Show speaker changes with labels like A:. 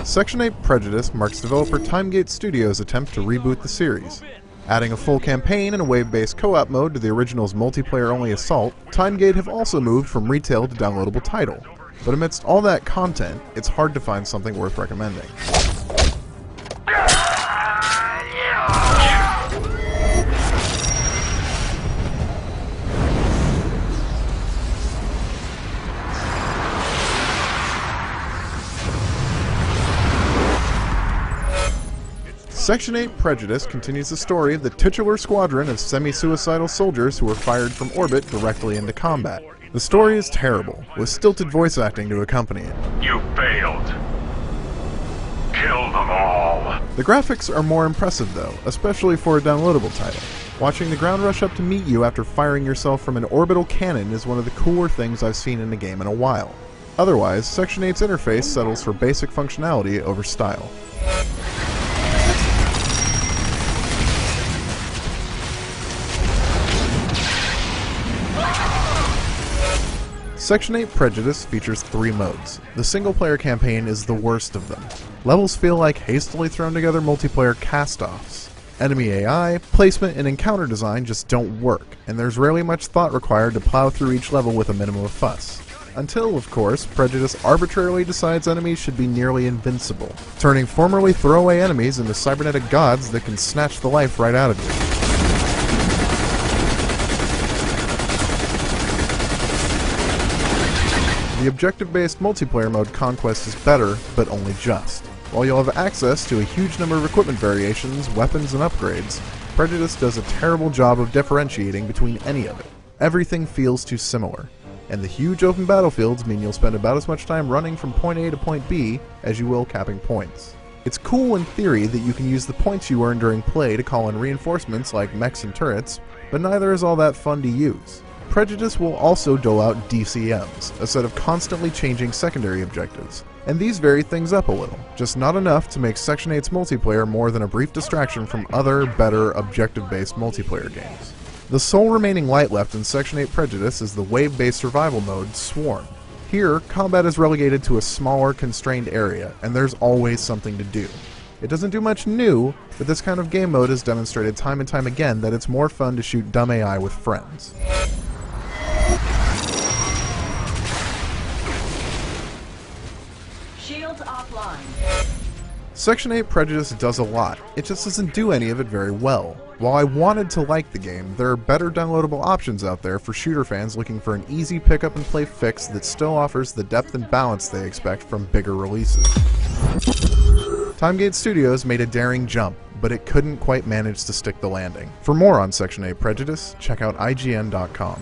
A: Section 8 Prejudice marks developer Timegate Studios' attempt to reboot the series. Adding a full campaign and a wave-based co-op mode to the original's multiplayer-only Assault, Timegate have also moved from retail to downloadable title. But amidst all that content, it's hard to find something worth recommending. Section 8 Prejudice continues the story of the titular squadron of semi-suicidal soldiers who were fired from orbit directly into combat. The story is terrible, with stilted voice acting to accompany it.
B: You failed. Kill them all.
A: The graphics are more impressive though, especially for a downloadable title. Watching the ground rush up to meet you after firing yourself from an orbital cannon is one of the cooler things I've seen in a game in a while. Otherwise, Section 8's interface settles for basic functionality over style. Section 8 Prejudice features 3 modes. The single-player campaign is the worst of them. Levels feel like hastily thrown together multiplayer cast-offs. Enemy AI, placement, and encounter design just don't work, and there's rarely much thought required to plow through each level with a minimum of fuss. Until, of course, Prejudice arbitrarily decides enemies should be nearly invincible, turning formerly throwaway enemies into cybernetic gods that can snatch the life right out of you. The objective-based multiplayer mode Conquest is better, but only just. While you'll have access to a huge number of equipment variations, weapons, and upgrades, Prejudice does a terrible job of differentiating between any of it. Everything feels too similar, and the huge open battlefields mean you'll spend about as much time running from point A to point B as you will capping points. It's cool in theory that you can use the points you earn during play to call in reinforcements like mechs and turrets, but neither is all that fun to use. Prejudice will also dole out DCMs, a set of constantly changing secondary objectives, and these vary things up a little, just not enough to make Section 8's multiplayer more than a brief distraction from other, better, objective-based multiplayer games. The sole remaining light left in Section 8 Prejudice is the wave-based survival mode, Swarm. Here, combat is relegated to a smaller, constrained area, and there's always something to do. It doesn't do much new, but this kind of game mode has demonstrated time and time again that it's more fun to shoot dumb AI with friends.
C: Shields offline.
A: Section 8 Prejudice does a lot, it just doesn't do any of it very well. While I wanted to like the game, there are better downloadable options out there for shooter fans looking for an easy pick up and play fix that still offers the depth and balance they expect from bigger releases. Timegate Studios made a daring jump, but it couldn't quite manage to stick the landing. For more on Section 8 Prejudice, check out IGN.com.